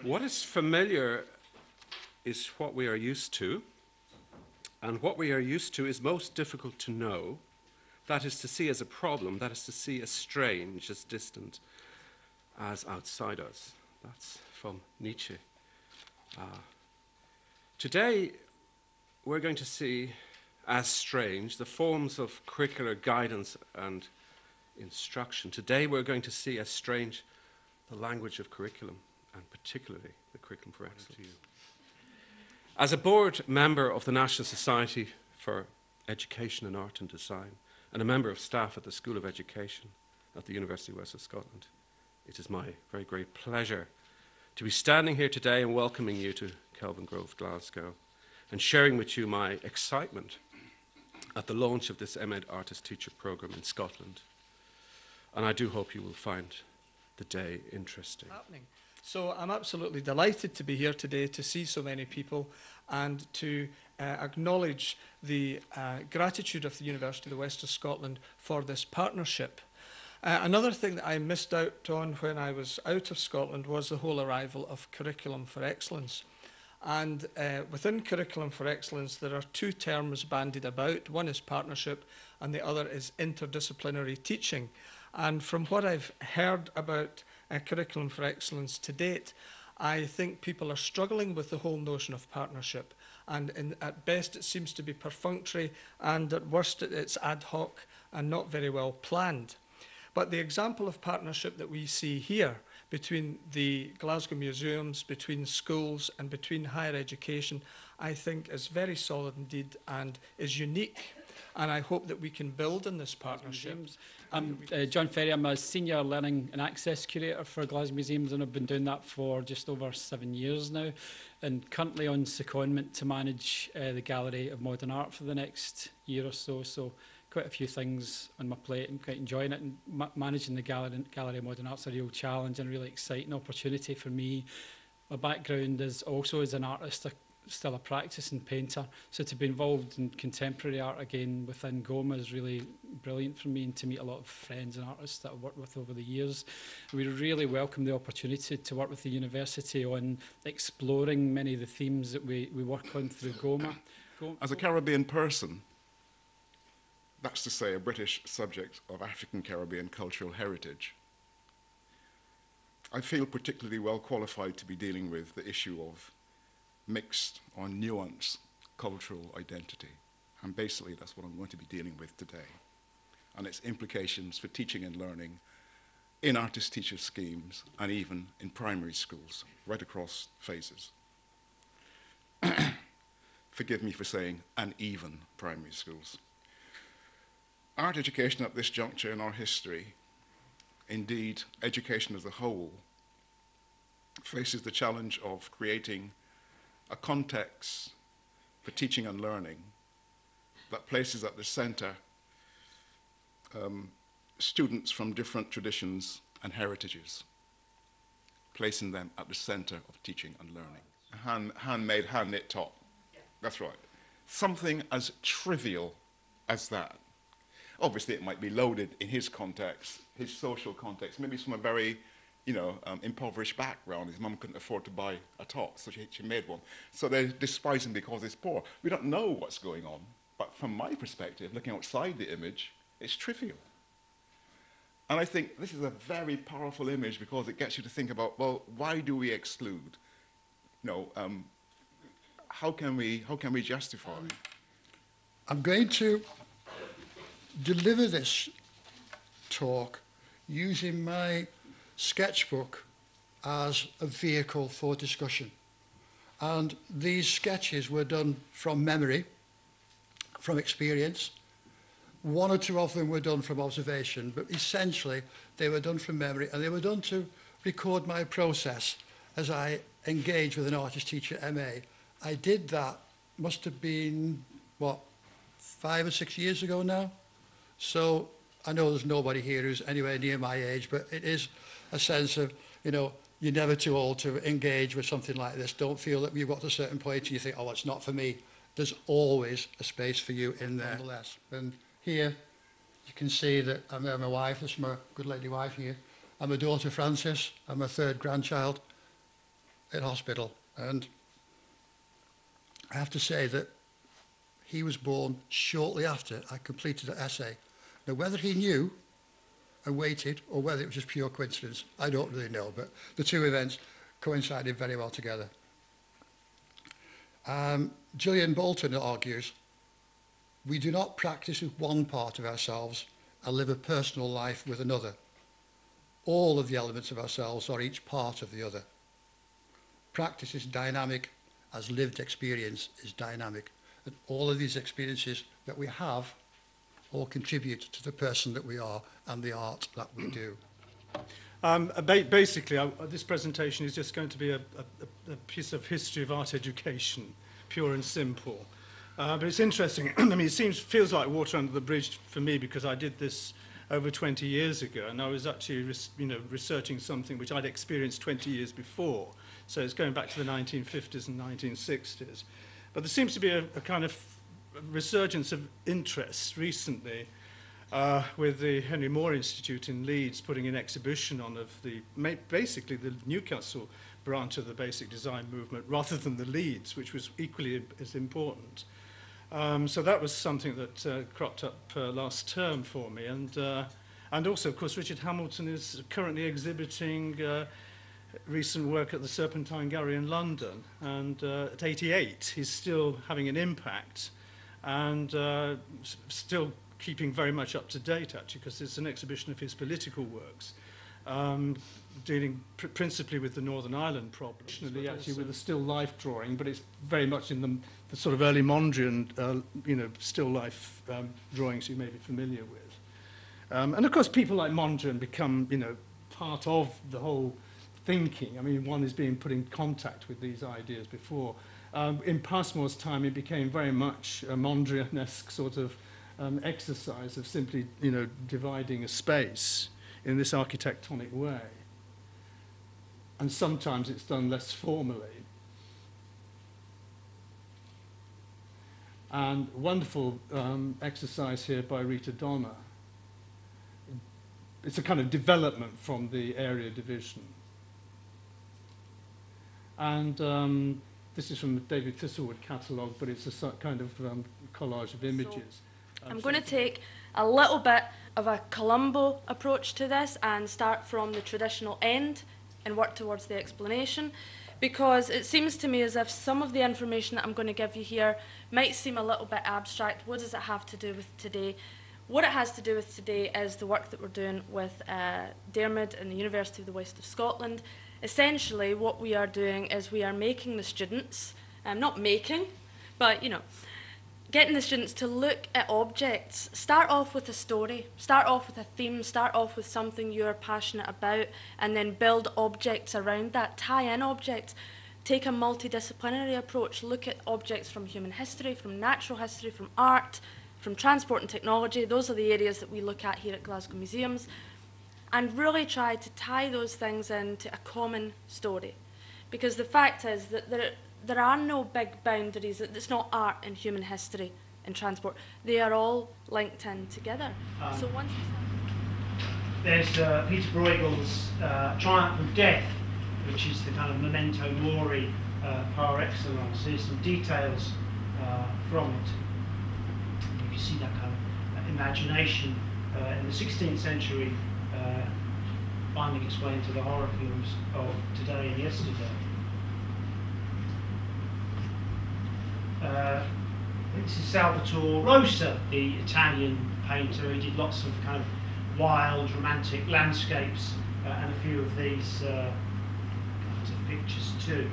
What is familiar is what we are used to, and what we are used to is most difficult to know. That is to see as a problem, that is to see as strange, as distant, as outside us. That's from Nietzsche. Today, we're going to see as strange the forms of curricular guidance and instruction. Today, we're going to see as strange the language of curriculum, and particularly the curriculum for excellence. As a board member of the National Society for Education in Art and Design, and a member of staff at the School of Education at the University of West of Scotland, it is my very great pleasure to be standing here today and welcoming you to Kelvingrove, Glasgow, and sharing with you my excitement at the launch of this MEd Artist Teacher Programme in Scotland. And I do hope you will find the day interesting. So I'm absolutely delighted to be here today to see so many people and to acknowledge the gratitude of the University of the West of Scotland for this partnership. Another thing that I missed out on when I was out of Scotland was the whole arrival of Curriculum for Excellence. And within Curriculum for Excellence, there are two terms bandied about. One is partnership and the other is interdisciplinary teaching. And from what I've heard about Curriculum for Excellence to date, I think people are struggling with the whole notion of partnership. And at best, it seems to be perfunctory, and at worst, it's ad hoc and not very well planned. But the example of partnership that we see here between the Glasgow museums, between schools, and between higher education, I think is very solid indeed and is unique. And I hope that we can build on this partnership. I'm John Ferry. I'm a Senior Learning and Access Curator for Glasgow Museums, and I've been doing that for just over 7 years now, and currently on secondment to manage the Gallery of Modern Art for the next year or so. So quite a few things on my plate. I'm quite enjoying it, and managing the Gallery of Modern Art is a real challenge and a really exciting opportunity for me. My background is also as an artist, still a practicing painter, so to be involved in contemporary art again within GOMA is really brilliant for me, and to meet a lot of friends and artists that I've worked with over the years. We really welcome the opportunity to work with the university on exploring many of the themes that we work on through GOMA. As a Caribbean person, that's to say a British subject of African Caribbean cultural heritage, I feel particularly well qualified to be dealing with the issue of mixed or nuanced cultural identity. And basically that's what I'm going to be dealing with today, and its implications for teaching and learning in artist-teacher schemes and even in primary schools, right across phases. Forgive me for saying uneven primary schools. Art education at this juncture in our history, indeed education as a whole, faces the challenge of creating a context for teaching and learning that places at the center students from different traditions and heritages, placing them at the center of teaching and learning. Handmade, hand-knit top. That's right. Something as trivial as that. Obviously, it might be loaded in his context, his social context, maybe from a very impoverished background. His mum couldn't afford to buy a top, so she made one. So they despise him because he's poor. We don't know what's going on, but from my perspective, looking outside the image, it's trivial. And I think this is a very powerful image because it gets you to think about, well, why do we exclude? How can we justify? I'm going to deliver this talk using my sketchbook as a vehicle for discussion. And these sketches were done from memory, from experience. One or two of them were done from observation, but essentially they were done from memory, and they were done to record my process as I engage with an artist teacher MA. I did that, must have been, 5 or 6 years ago now? So I know there's nobody here who's anywhere near my age, but it is a sense of, you're never too old to engage with something like this. Don't feel that you've got to a certain point and you think, oh, it's not for me. There's always a space for you in there. Nonetheless. And here you can see that I'm my wife. This is my good lady wife here. I'm a daughter, Frances. I'm a third grandchild. in hospital, and I have to say that he was born shortly after I completed the essay. Now, whether he knew and waited, or whether it was just pure coincidence, I don't really know, but the two events coincided very well together. Gillian Bolton argues, we do not practice with one part of ourselves and live a personal life with another. All of the elements of ourselves are each part of the other. Practice is dynamic as lived experience is dynamic. And all of these experiences that we have all contribute to the person that we are and the art that we do. Basically, this presentation is just going to be a piece of history of art education, pure and simple. But it's interesting. I mean, it feels like water under the bridge for me because I did this over 20 years ago, and I was actually researching something which I'd experienced 20 years before. So it's going back to the 1950s and 1960s. But there seems to be a kind of resurgence of interest recently with the Henry Moore Institute in Leeds putting an exhibition on of basically the Newcastle branch of the basic design movement rather than the Leeds, which was equally as important. So that was something that cropped up last term for me. And also, of course, Richard Hamilton is currently exhibiting recent work at the Serpentine Gallery in London. And at 88, he's still having an impact and still keeping very much up to date, actually, because it's an exhibition of his political works, dealing principally with the Northern Ireland problem, actually with a still life drawing, but it's very much in the sort of early Mondrian, still life drawings you may be familiar with. And of course, people like Mondrian become, part of the whole thinking. I mean, one is being put in contact with these ideas before. In Passmore's time, it became very much a Mondrian-esque sort of exercise of simply, dividing a space in this architectonic way. And sometimes it's done less formally. And wonderful exercise here by Rita Donner. It's a kind of development from the area division. And this is from the David Thistlewood catalogue, but it's a kind of collage of images. I'm going to take a little bit of a Columbo approach to this and start from the traditional end and work towards the explanation, because it seems to me as if some of the information that I'm going to give you here might seem a little bit abstract. What does it have to do with today? What it has to do with today is the work that we're doing with Diarmuid and the University of the West of Scotland. Essentially, what we are doing is we are making the students, not making, but, getting the students to look at objects, start off with a story, start off with a theme, start off with something you're passionate about, and then build objects around that, tie in objects, take a multidisciplinary approach, look at objects from human history, from natural history, from art, from transport and technology. Those are the areas that we look at here at Glasgow Museums, and really try to tie those things into a common story. Because the fact is that there are no big boundaries. It's not art and human history and transport. They are all linked in together. So once there's Peter Bruegel's Triumph of Death, which is the kind of memento mori par excellence. Here's some details from it. You can see that kind of imagination in the 16th century finding its way into the horror films of today and yesterday. This is Salvatore Rosa, the Italian painter. He did lots of kind of wild, romantic landscapes and a few of these kinds of pictures too.